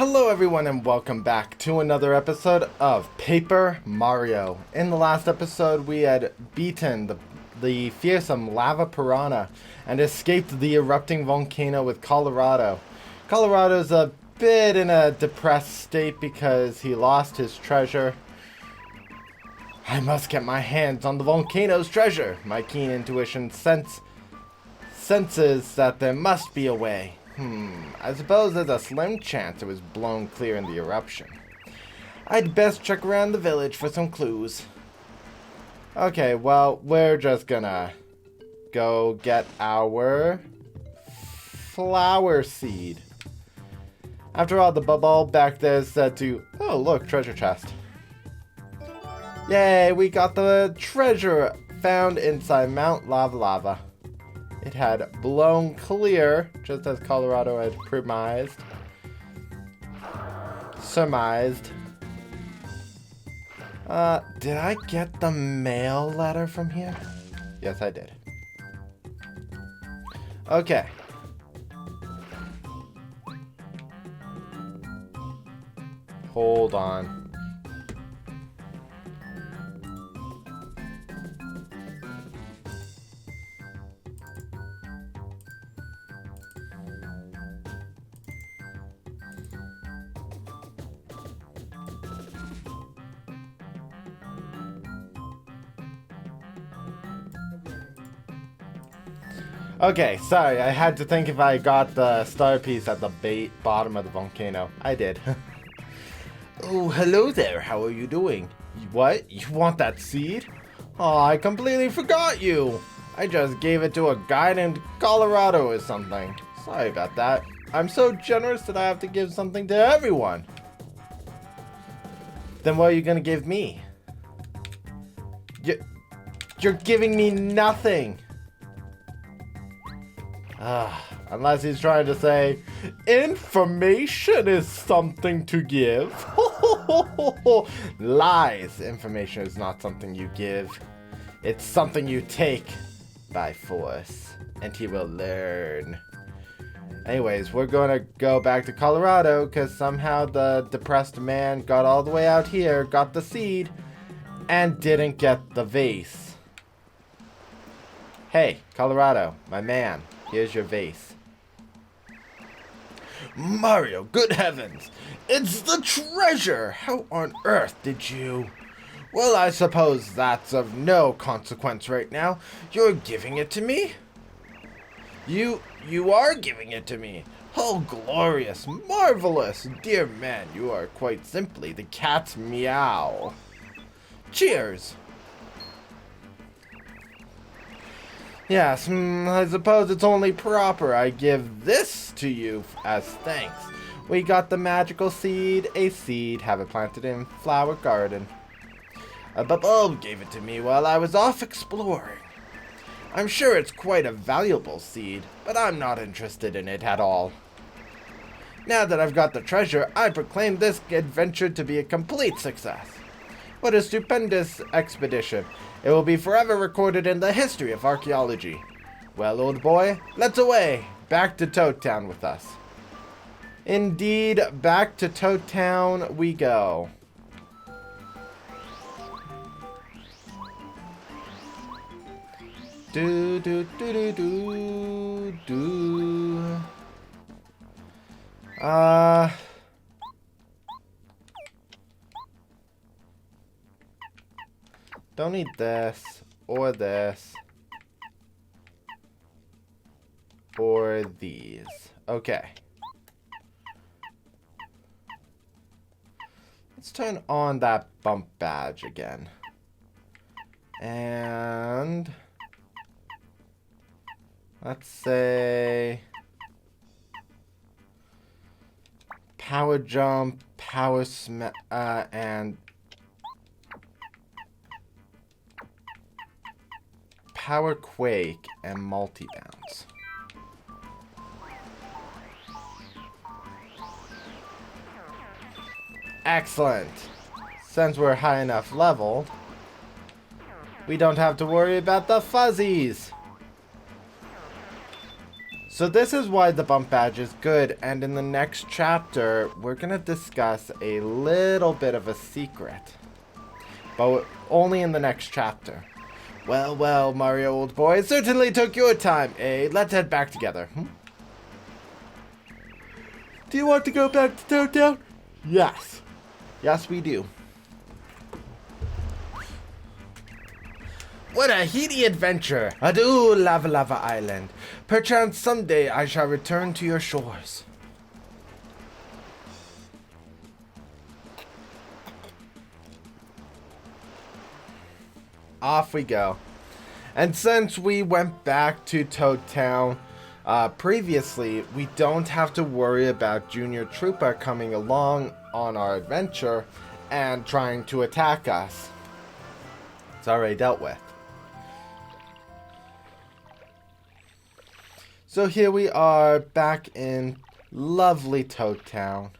Hello everyone and welcome back to another episode of Paper Mario. In the last episode we had beaten the fearsome Lava Piranha and escaped the erupting volcano with Kolorado. Kolorado's a bit in a depressed state because he lost his treasure. I must get my hands on the volcano's treasure. My keen intuition senses that there must be a way. I suppose there's a slim chance it was blown clear in the eruption. I'd best check around the village for some clues. Okay, well, we're just gonna go get our flower seed. After all, the Bub-ulb back there said to, oh look, treasure chest. Yay, we got the treasure found inside Mount Lava. It had blown clear, just as Kolorado had surmised. Did I get the mail letter from here? Yes, I did. Okay. Hold on. Okay, sorry, I had to think if I got the star piece at the bottom of the volcano. I did. Oh, hello there, how are you doing? What? You want that seed? Oh, I completely forgot you! I just gave it to a guy named Kolorado or something. Sorry about that. I'm so generous that I have to give something to everyone. Then what are you gonna give me? You're giving me nothing! Unless he's trying to say, information is something to give. Lies. Information is not something you give. It's something you take by force. And he will learn. Anyways, we're gonna go back to Kolorado because somehow the depressed man got all the way out here, got the seed, and didn't get the vase. Hey, Kolorado, my man. Here's your vase. Mario, good heavens! It's the treasure! How on earth did you... Well, I suppose that's of no consequence right now. You're giving it to me? You are giving it to me. Oh, glorious, marvelous. Dear man, you are quite simply the cat's meow. Cheers! Yes, I suppose it's only proper I give this to you as thanks. We got the magical seed, a seed, have it planted in flower garden. A Bub-ulb gave it to me while I was off exploring. I'm sure it's quite a valuable seed, but I'm not interested in it at all. Now that I've got the treasure, I proclaim this adventure to be a complete success. What a stupendous expedition. It will be forever recorded in the history of archaeology. Well, old boy, let's away. Back to Toad Town with us. Indeed, back to Toad Town we go. Do do do do do do. Don't need this, or this, or these. Okay. Let's turn on that bump badge again. And let's say power jump, power and power quake and multi-bounce. Excellent. Since we're high enough leveled, we don't have to worry about the fuzzies. So this is why the bump badge is good, and in the next chapter, we're gonna discuss a little bit of a secret. But only in the next chapter. Well, well, Mario, old boy, it certainly took your time, eh? Let's head back together. Do you want to go back to Toad Town? Yes. Yes, we do. What a heady adventure! Adieu, Lava Lava Island. Perchance someday I shall return to your shores. Off we go. And since we went back to Toad Town previously, we don't have to worry about Junior Troopa coming along on our adventure and trying to attack us. It's already dealt with. So here we are back in lovely Toad Town.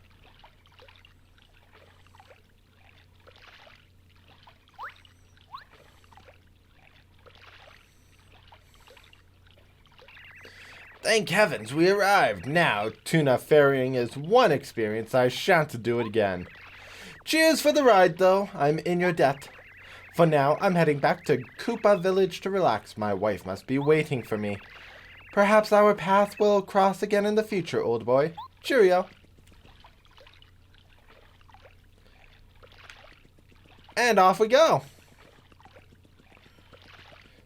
Thank heavens we arrived. Now, tuna ferrying is one experience I shan't do it again. Cheers for the ride, though. I'm in your debt. For now, I'm heading back to Koopa Village to relax. My wife must be waiting for me. Perhaps our path will cross again in the future, old boy. Cheerio. And off we go.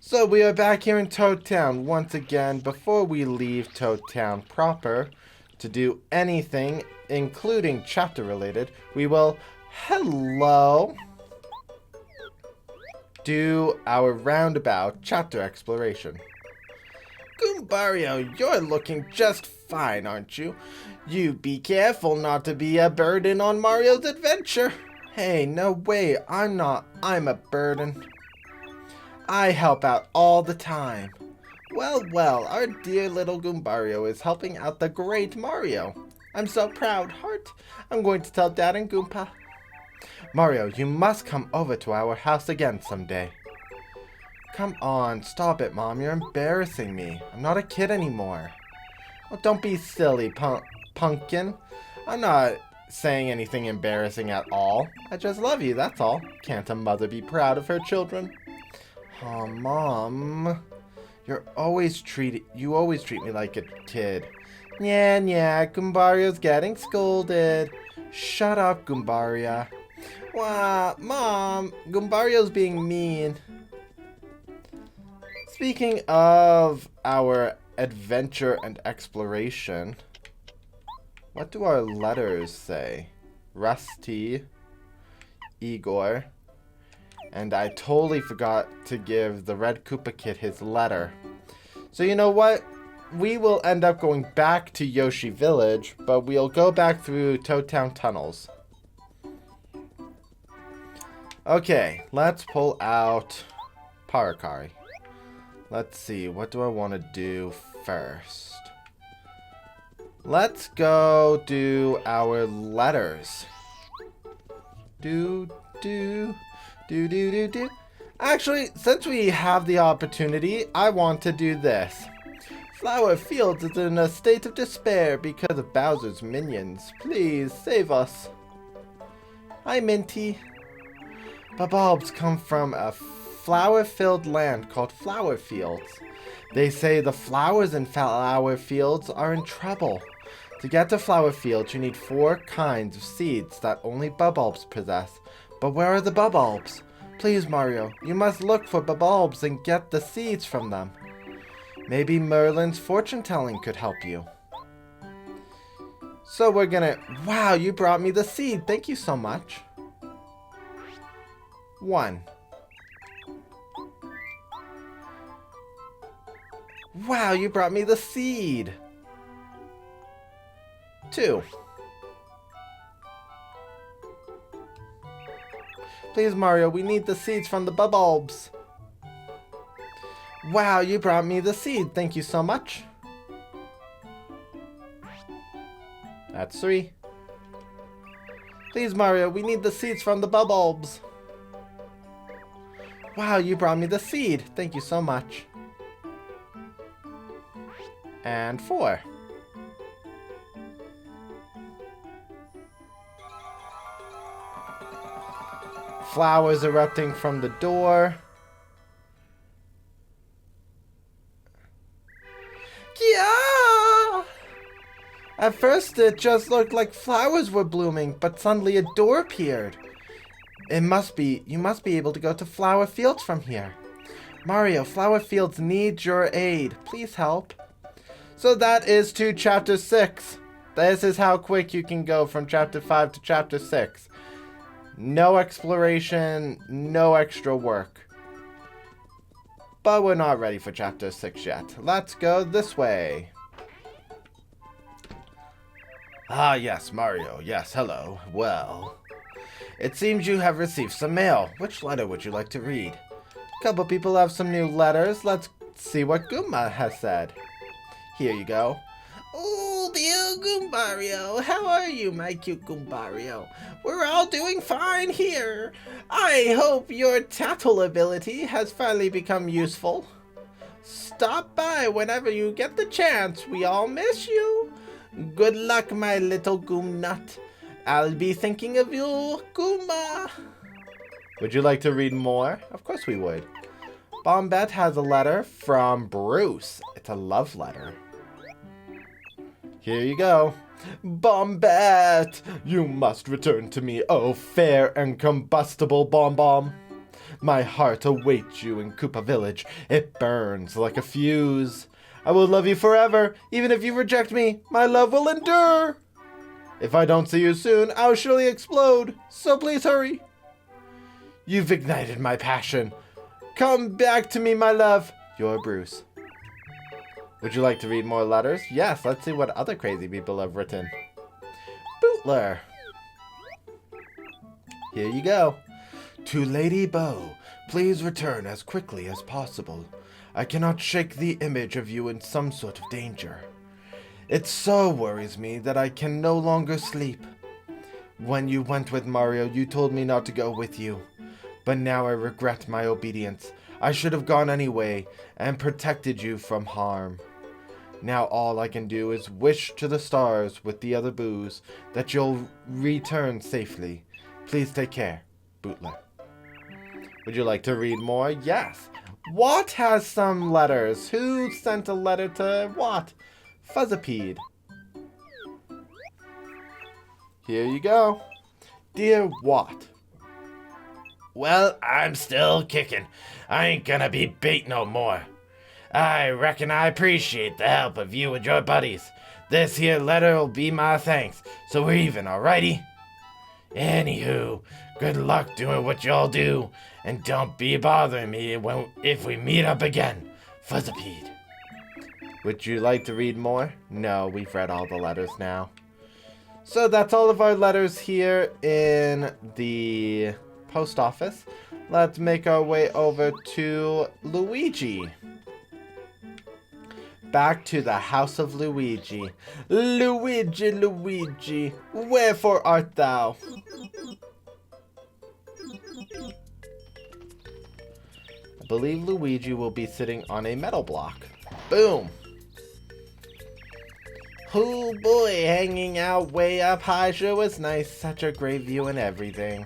So we are back here in Toad Town once again. Before we leave Toad Town proper to do anything, including chapter related, we will, do our roundabout chapter exploration. Goombario, you're looking just fine, aren't you? You be careful not to be a burden on Mario's adventure. Hey, no way, I'm not. I'm a burden. I help out all the time. Well, well, our dear little Goombario is helping out the great Mario. I'm so proud, Heart. I'm going to tell Dad and Goompa. Mario, you must come over to our house again someday. Come on, stop it, Mom. You're embarrassing me. I'm not a kid anymore. Oh, don't be silly, Pumpkin. I'm not saying anything embarrassing at all. I just love you, that's all. Can't a mother be proud of her children? Oh, Mom. You always treat me like a kid. Yeah, Goombario's getting scolded. Shut up, Goombaria. Wow, Mom, Goombario's being mean. Speaking of our adventure and exploration, what do our letters say? Rusty, Igor, and I totally forgot to give the Red Koopa Kid his letter. So you know what? We will end up going back to Yoshi Village, but we'll go back through Toad Town tunnels. Okay, let's pull out Parakari. Let's see, what do I want to do first? Let's go do our letters. Do. Actually, since we have the opportunity, I want to do this. Flower Fields is in a state of despair because of Bowser's minions. Please, save us. Hi, Minty. Bub-ulbs come from a flower-filled land called Flower Fields. They say the flowers in Flower Fields are in trouble. To get to Flower Fields, you need 4 kinds of seeds that only Bub-ulbs possess. But where are the Bub-ulbs? Please, Mario, you must look for Bub-ulbs and get the seeds from them. Maybe Merlin's fortune-telling could help you. So we're gonna... Wow, you brought me the seed. Thank you so much. 1. Wow, you brought me the seed. 2. Please, Mario, we need the seeds from the Bub-ulbs. Wow, you brought me the seed. Thank you so much. That's 3. Please, Mario, we need the seeds from the Bub-ulbs. Wow, you brought me the seed. Thank you so much. and 4. Flowers erupting from the door. Yeah! At first it just looked like flowers were blooming, but suddenly a door appeared. You must be able to go to flower fields from here. Mario, flower fields need your aid. Please help. So that is to chapter 6. This is how quick you can go from chapter 5 to chapter 6. No exploration, no extra work. But we're not ready for chapter 6 yet. Let's go this way. Ah, yes, Mario. Yes, hello. Well, it seems you have received some mail. Which letter would you like to read? A couple people have some new letters. Let's see what Goomba has said. Here you go. Oh, dear Goombario. How are you, my cute Goombario? We're all doing fine here. I hope your tattle ability has finally become useful. Stop by whenever you get the chance. We all miss you. Good luck, my little Goomnut. I'll be thinking of you, Goomba. Would you like to read more? Of course we would. Bombette has a letter from Bruce. It's a love letter. Here you go. Bombette, you must return to me, oh fair and combustible Bomb-bomb. My heart awaits you in Koopa Village. It burns like a fuse. I will love you forever. Even if you reject me, my love will endure. If I don't see you soon, I'll surely explode. So please hurry. You've ignited my passion. Come back to me, my love. Your Bruce. Would you like to read more letters? Yes, let's see what other crazy people have written. Bootler. Here you go. To Lady Bo, please return as quickly as possible. I cannot shake the image of you in some sort of danger. It so worries me that I can no longer sleep. When you went with Mario, you told me not to go with you. But now I regret my obedience. I should have gone anyway and protected you from harm. Now all I can do is wish to the stars with the other boos that you'll return safely. Please take care, Bootler. Would you like to read more? Yes. What has some letters? Who sent a letter to what? Fuzzipede. Here you go. Dear What? Well, I'm still kicking. I ain't gonna be beat no more. I reckon I appreciate the help of you and your buddies. This here letter'll be my thanks, so we're even, alrighty? Anywho, good luck doing what y'all do, and don't be bothering me if we meet up again. Fuzzipede. Would you like to read more? No, we've read all the letters now. So that's all of our letters here in the post office. Let's make our way over to Luigi. Back to the house of Luigi. Luigi, Luigi, wherefore art thou? I believe Luigi will be sitting on a metal block. Boom! Oh boy, hanging out way up high sure was nice. Such a great view and everything.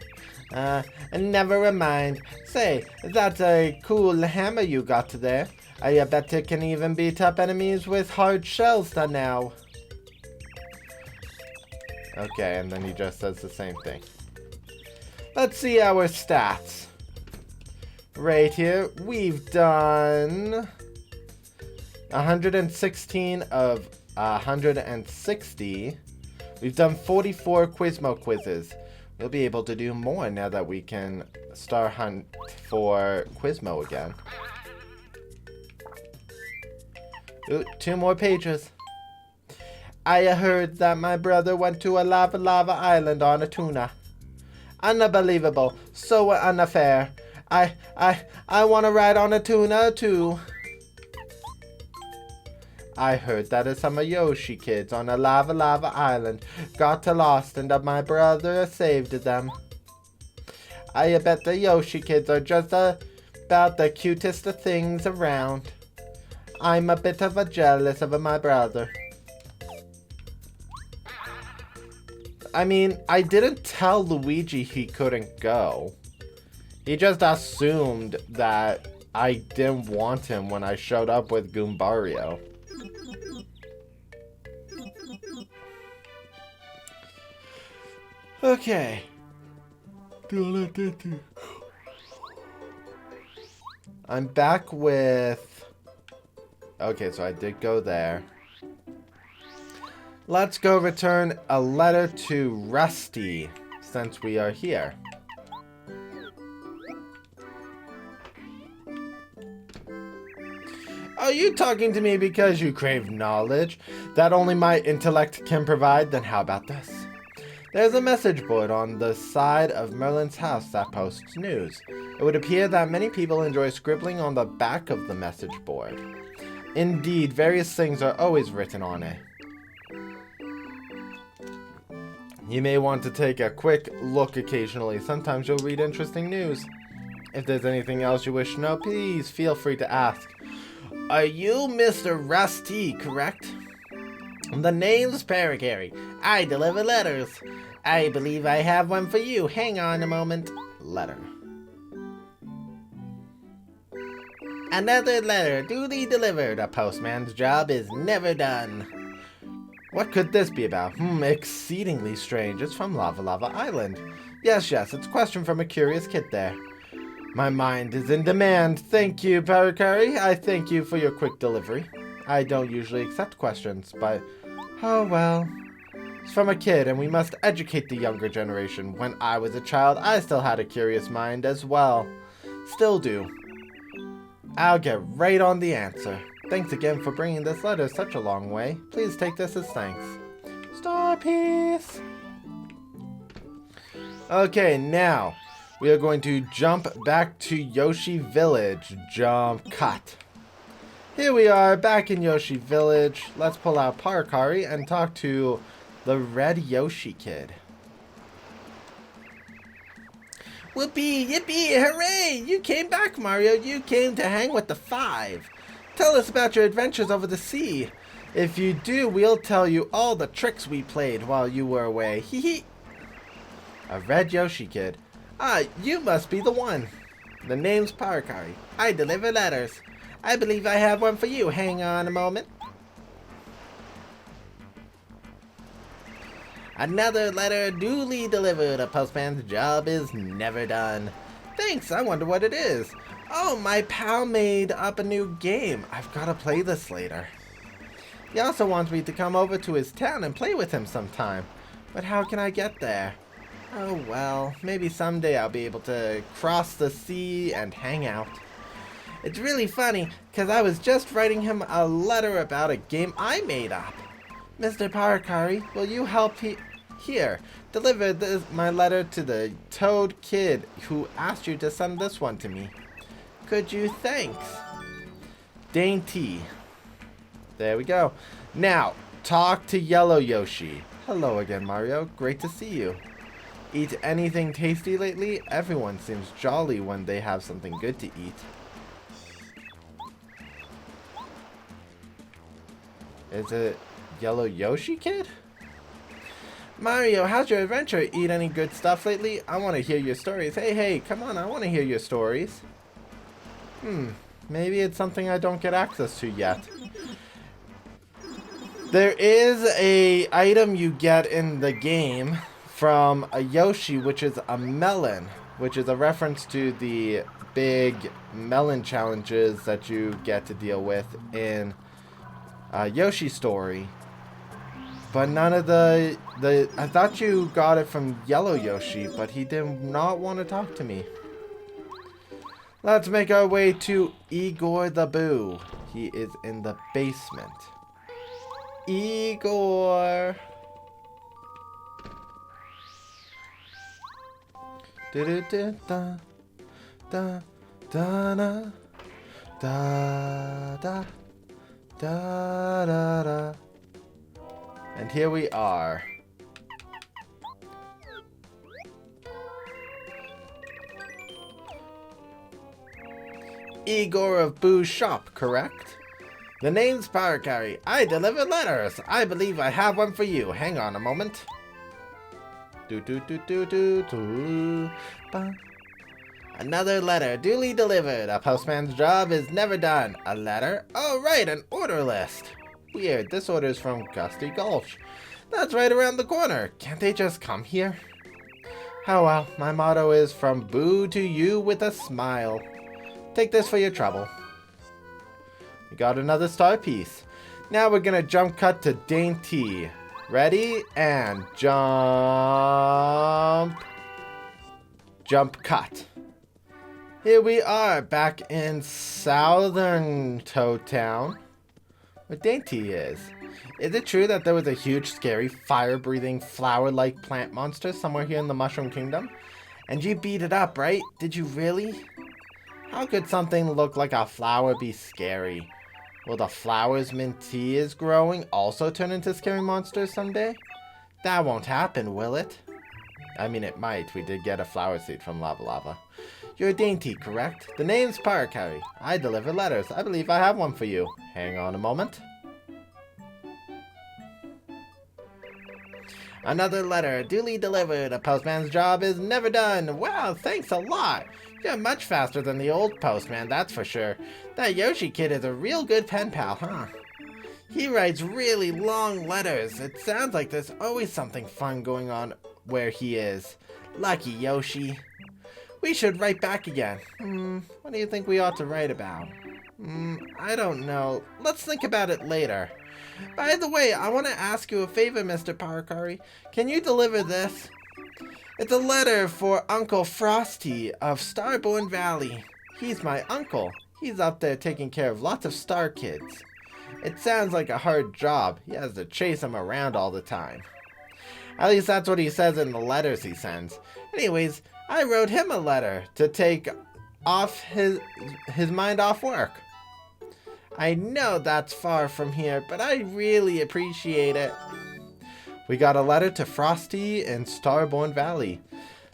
Never mind. Say, that's a cool hammer you got there. I bet it can even beat up enemies with hard shells now. Okay, and then he just says the same thing. Let's see our stats. Right here, we've done 116 of 160. We've done 44 Quizmo quizzes. We'll be able to do more now that we can star hunt for Quizmo again. Ooh, 2 more pages. I heard that my brother went to a lava island on a tuna. Unbelievable. So unfair. I want to ride on a tuna too. I heard that some of Yoshi kids on a lava island got lost and that my brother saved them. I bet the Yoshi kids are just about the cutest things around. I'm a bit of a jealous of my brother. I mean, I didn't tell Luigi he couldn't go. He just assumed that I didn't want him when I showed up with Goombario. Okay. I'm back with... Okay, so I did go there. Let's go return a letter to Rusty, since we are here. Are you talking to me because you crave knowledge that only my intellect can provide? Then how about this? There's a message board on the side of Merlin's house that posts news. It would appear that many people enjoy scribbling on the back of the message board. Indeed, various things are always written on it. You may want to take a quick look occasionally. Sometimes you'll read interesting news. If there's anything else you wish to know, please feel free to ask. Are you Mr. Rusty, correct? The name's Paracary. I deliver letters. I believe I have one for you. Hang on a moment. Letter. Another letter duly delivered. A postman's job is never done. What could this be about? Exceedingly strange. It's from Lava Island. Yes, it's a question from a curious kid there. My mind is in demand. Thank you, Paracary. I thank you for your quick delivery. I don't usually accept questions, but... oh well. It's from a kid, and we must educate the younger generation. When I was a child, I still had a curious mind as well. Still do. I'll get right on the answer. Thanks again for bringing this letter such a long way. Please take this as thanks. Star piece! Okay, now we are going to jump back to Yoshi Village. Jump cut. Here we are back in Yoshi Village. Let's pull out Paracary and talk to the red Yoshi kid. Whoopee, yippee, hooray! You came back, Mario. You came to hang with the five. Tell us about your adventures over the sea. If you do, we'll tell you all the tricks we played while you were away. Hee hee. A red Yoshi kid. Ah, you must be the one. The name's Paracary. I deliver letters. I believe I have one for you. Hang on a moment. Another letter duly delivered. A postman's job is never done. Thanks, I wonder what it is. Oh, my pal made up a new game. I've got to play this later. He also wants me to come over to his town and play with him sometime. But how can I get there? Oh well, maybe someday I'll be able to cross the sea and hang out. It's really funny, because I was just writing him a letter about a game I made up. Mr. Paracary, will you help here? Deliver my letter to the Toad Kid who asked you to send this one to me. Could you? Thanks. Dainty. There we go. Now, talk to Yellow Yoshi. Hello again, Mario. Great to see you. Eat anything tasty lately? Everyone seems jolly when they have something good to eat. Is it Yellow Yoshi Kid? Mario, how's your adventure? Eat any good stuff lately? I want to hear your stories. Hey, come on, I want to hear your stories. Maybe it's something I don't get access to yet. There is a item you get in the game from a Yoshi, which is a melon, which is a reference to the big melon challenges that you get to deal with in Yoshi Story. But none of I thought you got it from Yellow Yoshi, but he did not want to talk to me. Let's make our way to Igor the Boo. He is in the basement. Igor! Da da da da da da da da da da. And here we are. Igor of Boo's shop, correct? The name's Paracari. I deliver letters. I believe I have one for you. Hang on a moment. Another letter, duly delivered. A postman's job is never done. A letter? Oh, right, an order list. Weird, this order's from Gusty Gulch. That's right around the corner. Can't they just come here? Oh well, my motto is from boo to you with a smile. Take this for your trouble. We got another star piece. Now we're gonna jump cut to Dainty. Ready? And jump. Jump cut. Here we are back in Southern Toad Town, where Dainty is. Is it true that there was a huge, scary, fire-breathing, flower-like plant monster somewhere here in the Mushroom Kingdom? And you beat it up, right? Did you really? How could something look like a flower be scary? Will the flowers Minty is growing also turn into scary monsters someday? That won't happen, will it? I mean, it might. We did get a flower seed from Lava Lava. You're Dainty, correct? The name's Paracari. I deliver letters. I believe I have one for you. Hang on a moment. Another letter, duly delivered. A postman's job is never done. Wow, thanks a lot. You're much faster than the old postman, that's for sure. That Yoshi kid is a real good pen pal, huh? He writes really long letters. It sounds like there's always something fun going on where he is. Lucky Yoshi. We should write back again. What do you think we ought to write about? I don't know. Let's think about it later. By the way, I want to ask you a favor, Mr. Paracari. Can you deliver this? It's a letter for Uncle Frosty of Starborn Valley. He's my uncle. He's up there taking care of lots of star kids. It sounds like a hard job. He has to chase them around all the time. At least that's what he says in the letters he sends. Anyways, I wrote him a letter to take off his mind off work. I know that's far from here, but I really appreciate it. We got a letter to Frosty in Starborn Valley.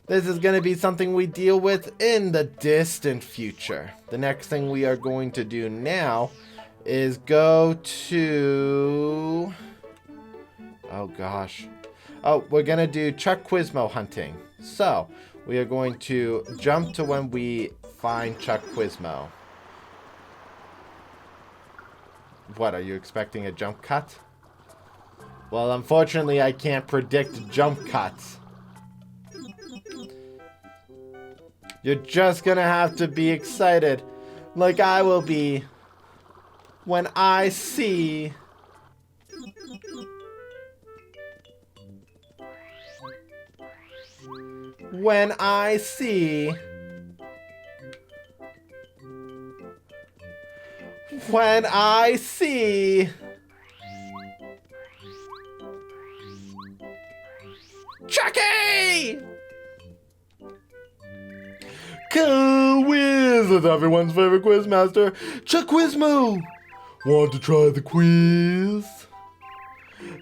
This is going to be something we deal with in the distant future. The next thing we are going to do now is go to... Oh gosh. Oh, we're going to do Chuck Quizmo hunting. So, we are going to jump to when we find Chuck Quizmo. What, are you expecting a jump cut? Well, unfortunately, I can't predict jump cuts. You're just gonna have to be excited, like I will be, when I see... When I see Chucky! Quiz is everyone's favorite quizmaster, Chuck Quizmo. Want to try the quiz?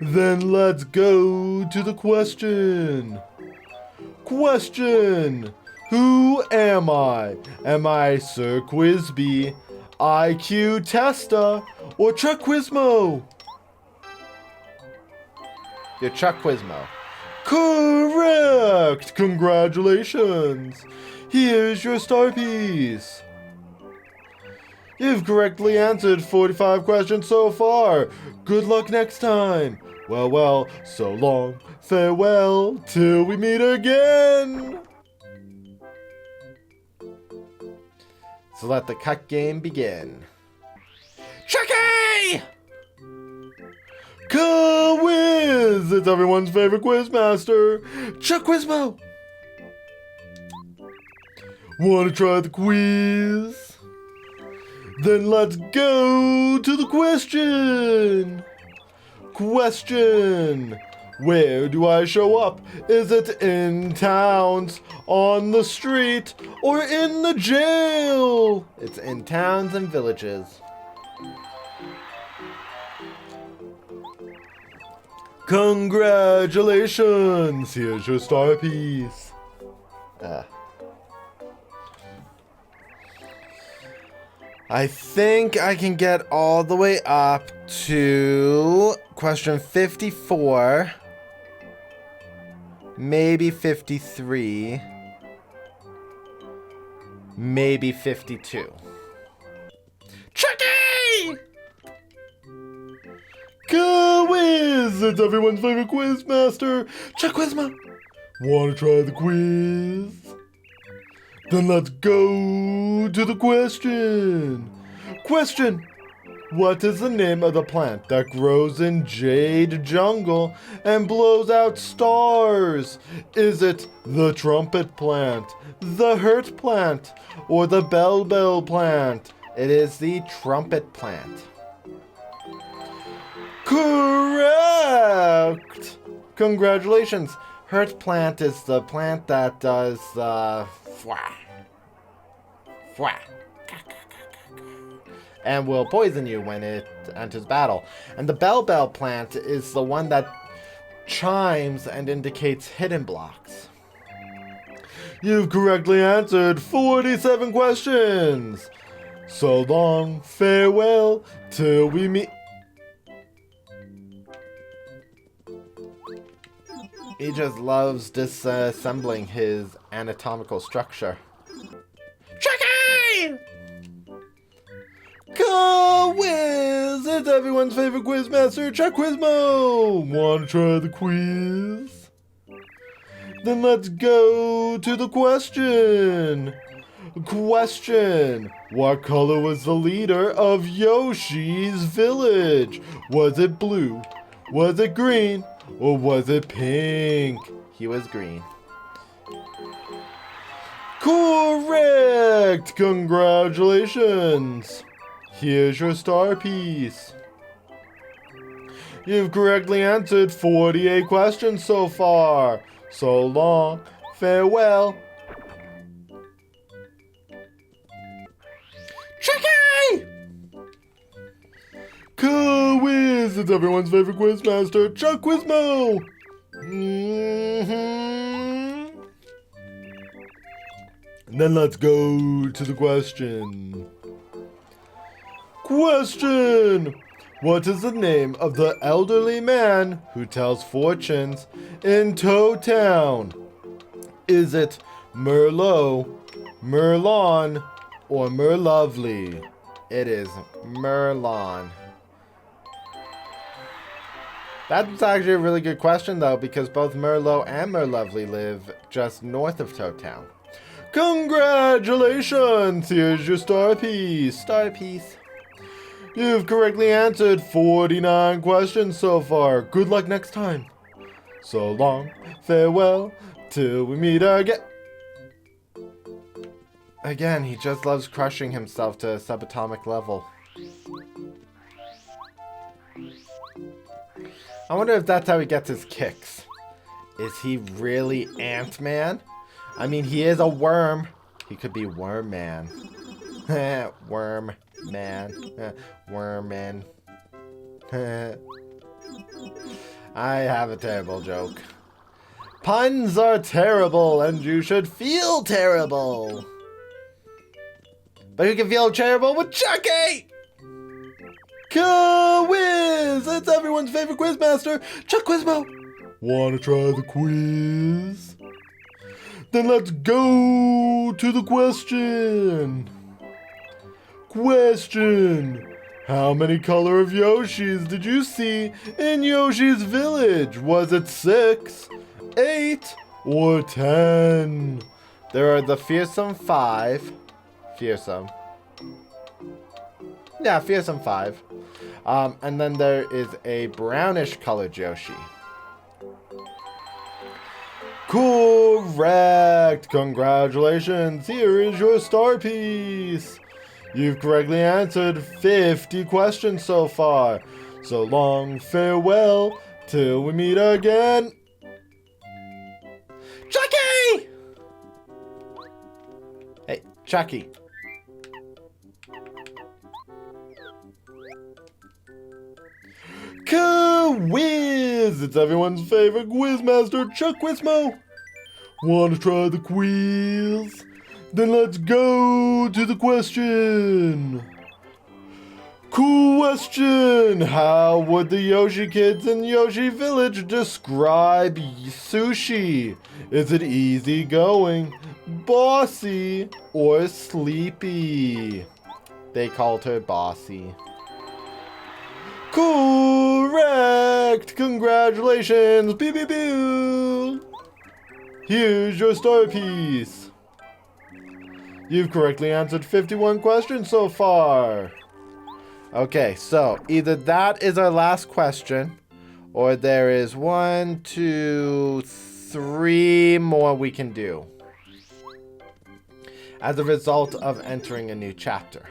Then let's go to the question. Question. Who am I? Am I Sir Quizby, IQ Tester, or Chuck Quizmo? You're Chuck Quizmo. Correct! Congratulations! Here's your star piece. You've correctly answered 45 questions so far. Good luck next time. Well, well, so long. Farewell, till we meet again. So let the cut game begin. Chucky! Quiz! It's everyone's favorite quizmaster, Chuck Quizmo. Want to try the quiz? Then let's go to the question. Question. Where do I show up? Is it in towns, on the street, or in the jail? It's in towns and villages. Congratulations! Here's your star piece. I think I can get all the way up to question 54. Maybe 53. Maybe 52. Chucky! Quiz! It's everyone's favorite quiz master, Chuck Quizmo. Want to try the quiz? Then let's go to the question. Question: what is the name of the plant that grows in jade jungle and blows out stars? Is it the trumpet plant, the hurt plant, or the bell plant? It is the trumpet plant. Correct! Congratulations. Hurt plant is the plant that does and will poison you when it enters battle. And the bell plant is the one that chimes and indicates hidden blocks. You've correctly answered 47 questions. So long, farewell, till we meet. He just loves disassembling his anatomical structure. Chucky! Quiz! It's everyone's favorite quiz master, Chuck Quizmo! Want to try the quiz? Then let's go to the question. Question: what color was the leader of Yoshi's village? Was it blue? Was it green? Or was it pink? He was green. Correct! Congratulations! Here's your star piece. You've correctly answered 48 questions so far. So long, farewell. Chucky! Quiz! It's everyone's favorite quiz master, Chuck Quizmo! Then let's go to the question. Question! What is the name of the elderly man who tells fortunes in Toad Town? Is it Merlot, Merlon, or Merlovely? It is Merlon. That's actually a really good question, though, because both Merlot and Merlovely live just north of Toad Town. Congratulations! Here's your star piece. Star piece. You've correctly answered 49 questions so far. Good luck next time. So long, farewell, till we meet again. Again, he just loves crushing himself to a subatomic level. I wonder if that's how he gets his kicks. Is he really Ant-Man? I mean, he is a worm. He could be Worm Man. Worm Man. Worm Man. I have a terrible joke. Puns are terrible, and you should feel terrible. But you can feel terrible with Chucky! Quiz! It's everyone's favorite quiz master, Chuck Quizmo. Want to try the quiz? Then let's go to the question. Question: how many color of Yoshis did you see in Yoshi's village? Was it 6, 8, or 10? There are the fearsome 5. Fearsome. Yeah, fearsome 5. And then there is a brownish colored Yoshi. Correct! Congratulations! Here is your star piece! You've correctly answered 50 questions so far. So long, farewell, till we meet again. Chucky! Hey, Chucky. Quiz! It's everyone's favorite quizmaster, Chuck Quizmo. Want to try the quiz? Then let's go to the question. Question! How would the Yoshi kids in Yoshi Village describe sushi? Is it easygoing, bossy, or sleepy? They called her bossy. Correct! Congratulations! Pew pew pew! Here's your star piece. You've correctly answered 51 questions so far. Okay, so either that is our last question, or there is 1, 2, 3 more we can do as a result of entering a new chapter.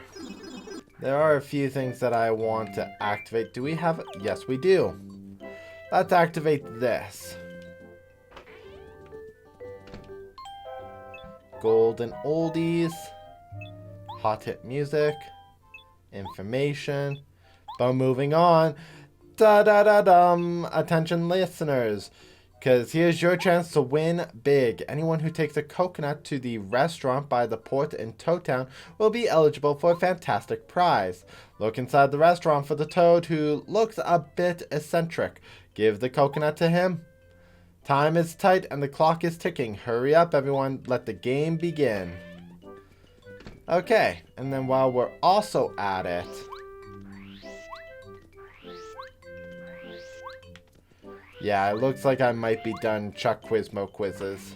There are a few things that I want to activate. Do we have... Yes, we do. Let's activate this. Golden oldies. Hot hit music. Information. But moving on. Da-da-da-dum. Attention listeners. Because here's your chance to win big. Anyone who takes a coconut to the restaurant by the port in Toad Town will be eligible for a fantastic prize. Look inside the restaurant for the toad who looks a bit eccentric. Give the coconut to him. Time is tight and the clock is ticking. Hurry up, everyone. Let the game begin. Okay, and then while we're also at it... Yeah, it looks like I might be done Chuck Quizmo quizzes.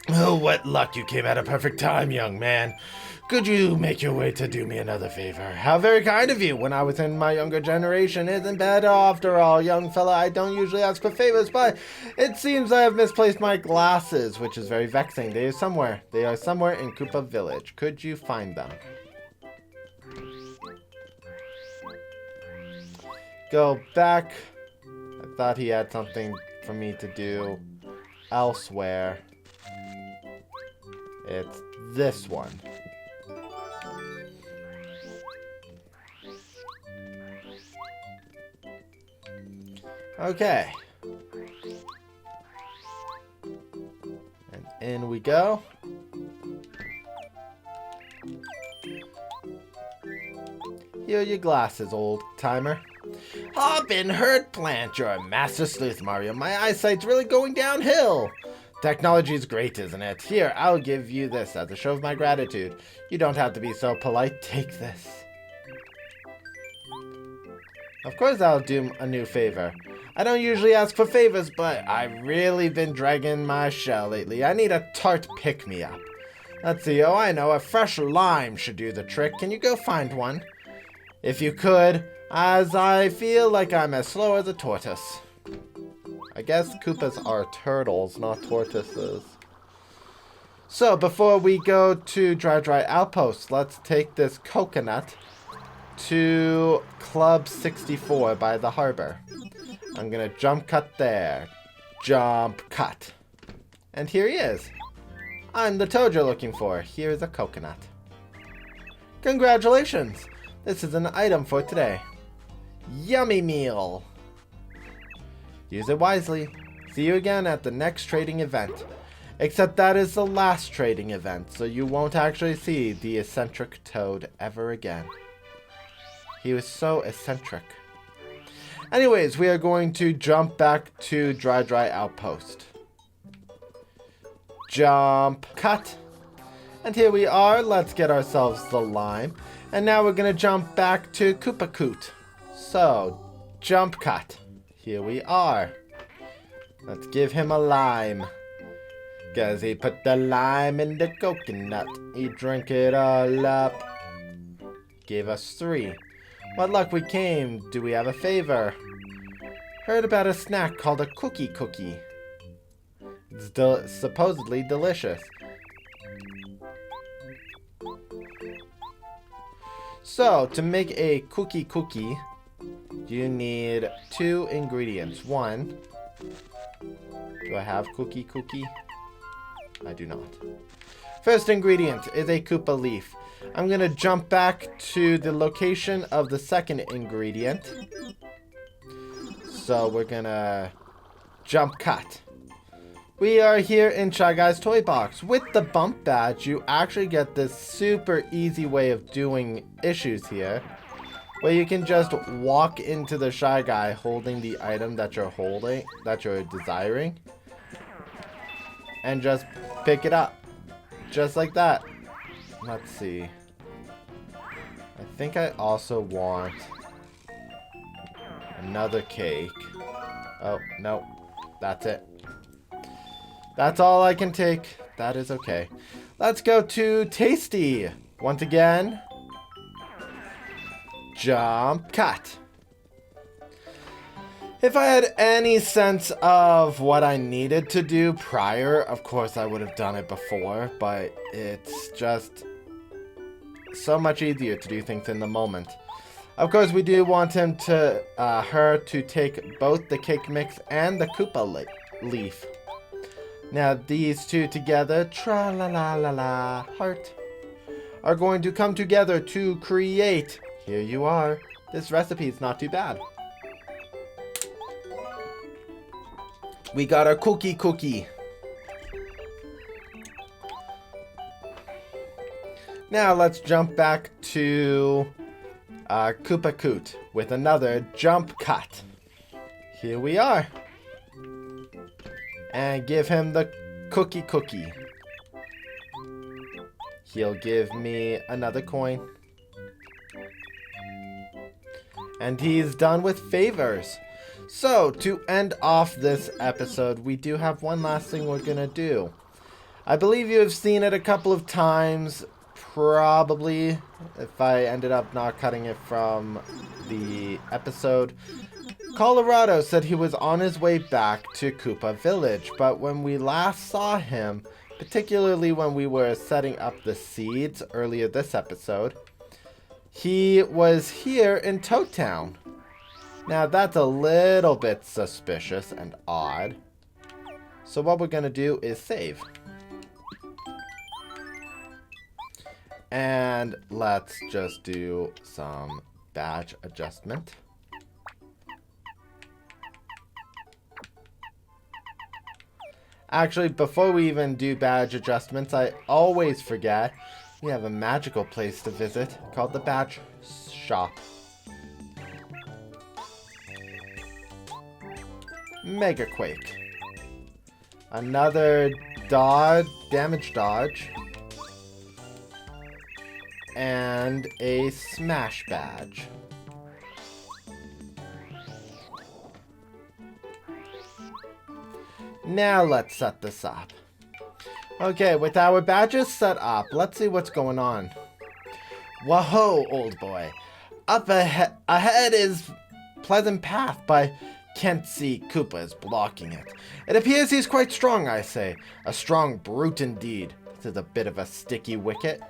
Oh, what luck. You came at a perfect time, young man. Could you make your way to do me another favor? How very kind of you. When I was in my younger generation, isn't bad after all, young fella. I don't usually ask for favors, but it seems I have misplaced my glasses, which is very vexing. They are somewhere in Koopa Village. Could you find them? Go back. I thought he had something for me to do elsewhere. It's this one. Okay. And in we go. Here are your glasses, old timer. Hop in, herd plant. You're a master sleuth, Mario. My eyesight's really going downhill. Technology's great, isn't it? Here, I'll give you this as a show of my gratitude. You don't have to be so polite. Take this. Of course I'll do a new favor. I don't usually ask for favors, but I've really been dragging my shell lately. I need a tart pick-me-up. Let's see. Oh, I know. A fresh lime should do the trick. Can you go find one? If you could, as I feel like I'm as slow as a tortoise. I guess Koopas are turtles, not tortoises. So, before we go to Dry Outpost, let's take this coconut to Club 64 by the harbor. I'm gonna jump cut there. Jump cut. And here he is. I'm the toad you're looking for. Here's a coconut. Congratulations! This is an item for today. Yummy meal! Use it wisely. See you again at the next trading event. Except that is the last trading event, so you won't actually see the eccentric toad ever again. He was so eccentric. Anyways, we are going to jump back to Dry Outpost. Jump, cut. And here we are. Let's get ourselves the lime. And now we're going to jump back to Koopa Coot. So, jump cut. Here we are. Let's give him a lime. Cause he put the lime in the coconut. He drank it all up. Gave us 3. What luck we came. Do we have a favor? Heard about a snack called a cookie cookie. It's supposedly delicious. So, to make a cookie cookie, you need 2 ingredients. 1. Do I have cookie cookie? I do not. First ingredient is a Koopa leaf. I'm going to jump back to the location of the second ingredient. So we're going to jump cut. We are here in Shy Guy's Toy Box. With the bump badge, you actually get this super easy way of doing issues here, where you can just walk into the Shy Guy holding the item that you're desiring, and just pick it up. Just like that. Let's see. I think I also want another cake. Oh, no. That's it. That's all I can take. That is okay. Let's go to Tasty. Once again. Jump cut. If I had any sense of what I needed to do prior, of course I would have done it before, but it's just so much easier to do things in the moment. Of course, we do want her to take both the cake mix and the Koopa leaf. Now, these two together, tra-la-la-la-la, heart, are going to come together to create. Here you are. This recipe is not too bad. We got our cookie. Now let's jump back to Koopa Coot with another jump cut. Here we are. And give him the cookie. He'll give me another coin. And he's done with favors. So, to end off this episode, we do have one last thing we're gonna do. I believe you have seen it a couple of times, probably, if I ended up not cutting it from the episode. Kolorado said he was on his way back to Koopa Village, but when we last saw him, particularly when we were setting up the seeds earlier this episode, he was here in Toad Town. Now that's a little bit suspicious and odd. So what we're going to do is save. And let's just do some badge adjustment. Actually, before we even do badge adjustments, I always forget we have a magical place to visit called the Badge Shop. Mega Quake. Another damage dodge. And a smash badge. Now let's set this up. Okay, with our badges set up, let's see what's going on. Whoa, old boy. Up ahead is Pleasant Path, but can't see Koopa is blocking it. It appears he's quite strong, I say. A strong brute indeed. This is a bit of a sticky wicket.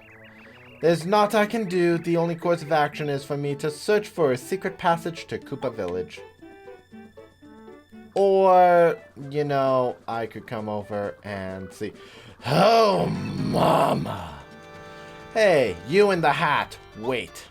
There's naught I can do. The only course of action is for me to search for a secret passage to Koopa Village. Or, you know, I could come over and see. Oh, mama. Hey, you in the hat. Wait.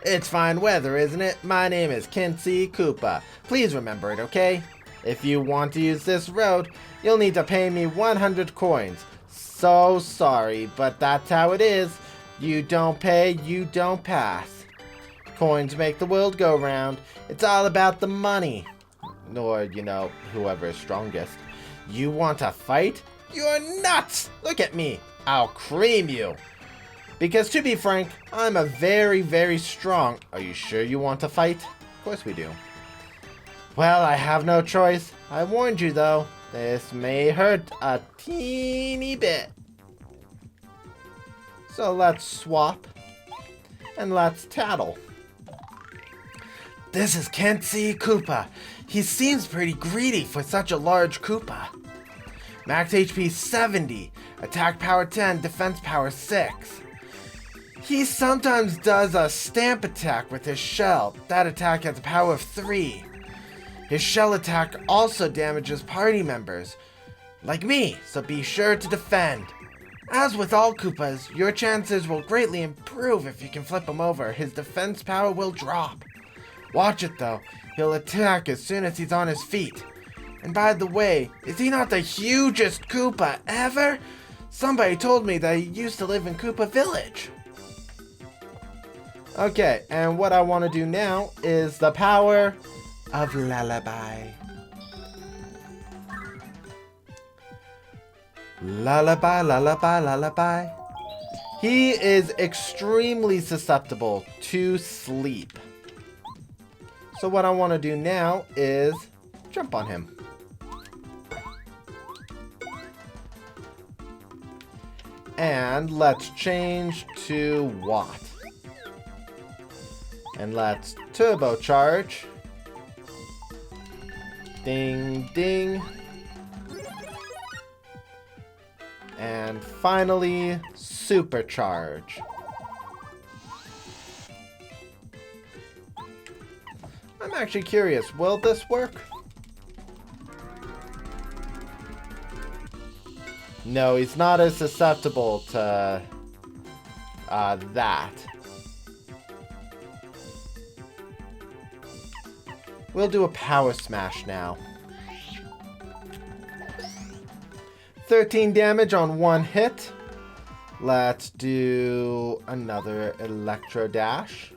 It's fine weather, isn't it? My name is Kinsey Koopa. Please remember it, okay? If you want to use this road, you'll need to pay me 100 coins. So sorry, but that's how it is. You don't pay, you don't pass. Coins make the world go round. It's all about the money. Or, you know, whoever is strongest. You want to fight? You're nuts! Look at me. I'll cream you. Because to be frank, I'm a very, very strong... Are you sure you want to fight? Of course we do. Well, I have no choice. I warned you, though. This may hurt a teeny bit. So let's swap. And let's tattle. This is Kinsey Koopa. He seems pretty greedy for such a large Koopa. Max HP 70. Attack power 10. Defense power 6. He sometimes does a stamp attack with his shell. That attack has a power of 3. His shell attack also damages party members, like me, so be sure to defend. As with all Koopas, your chances will greatly improve if you can flip him over. His defense power will drop. Watch it though, he'll attack as soon as he's on his feet. And by the way, is he not the hugest Koopa ever? Somebody told me that he used to live in Koopa Village. Okay, and what I want to do now is the power of Lullaby. Lullaby, lullaby, lullaby. He is extremely susceptible to sleep. So what I want to do now is jump on him. And let's change to Watt. And let's turbocharge. Ding, ding. And finally, supercharge. I'm actually curious, will this work? No, he's not as susceptible to that. We'll do a power smash now. 13 damage on one hit. Let's do another Electro Dash.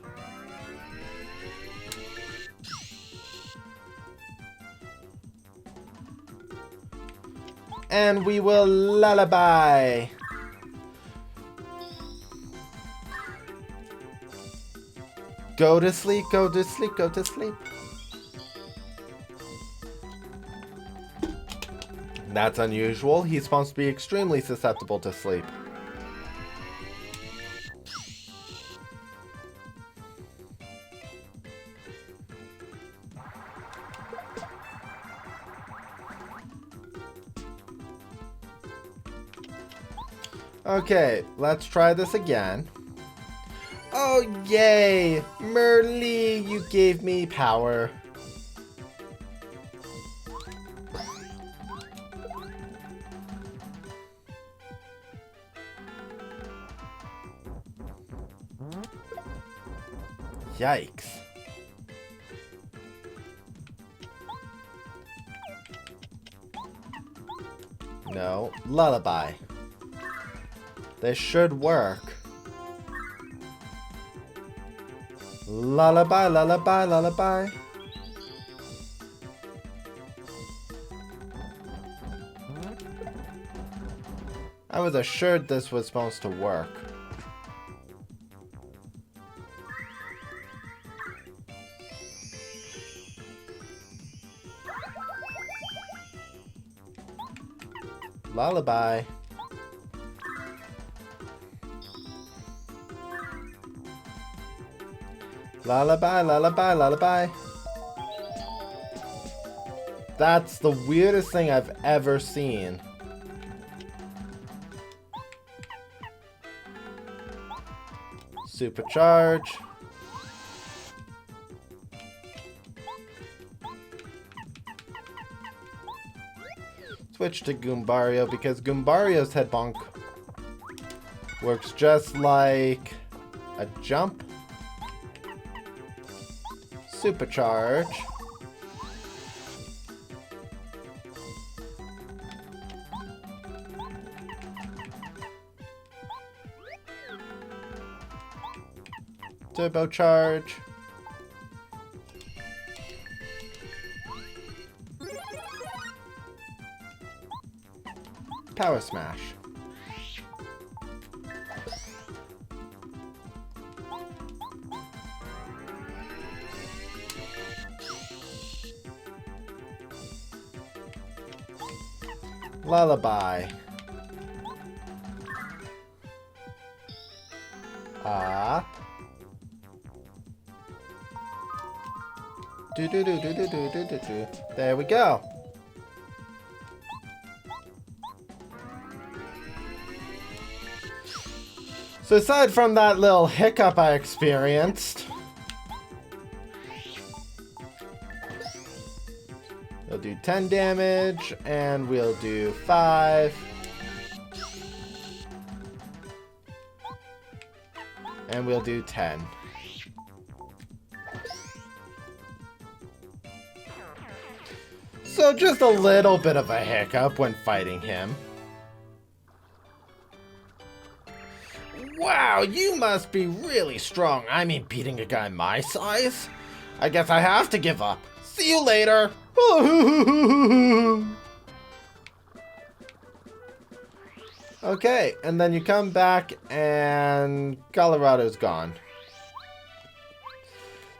And we will lullaby. Go to sleep, go to sleep, go to sleep. That's unusual. He's supposed to be extremely susceptible to sleep. Okay, let's try this again. Oh, yay! Merlee, you gave me power. Yikes. No, lullaby. This should work. Lullaby, lullaby, lullaby. I was assured this was supposed to work. Lullaby. Lullaby, lullaby, lullaby. That's the weirdest thing I've ever seen. Supercharge. Switch to Goombario because Goombario's head bonk works just like a jump. Supercharge. Turbocharge. Power Smash. Lullaby. Up. Do do do do do do do do do. There we go. So aside from that little hiccup I experienced, we'll do 10 damage, and we'll do 5. And we'll do 10. So just a little bit of a hiccup when fighting him. Wow, you must be really strong. I mean, beating a guy my size? I guess I have to give up. See you later. Okay, and then you come back and Colorado's gone.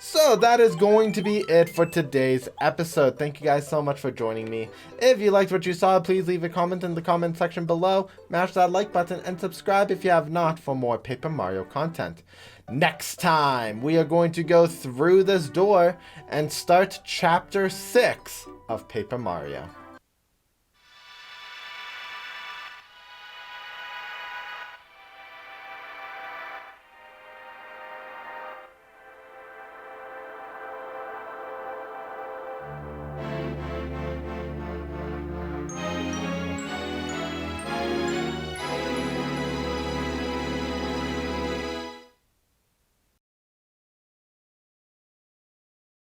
So that is going to be it for today's episode. Thank you guys so much for joining me. If you liked what you saw, please leave a comment in the comment section below. Mash that like button and subscribe if you have not for more Paper Mario content. Next time, we are going to go through this door and start Chapter 6 of Paper Mario.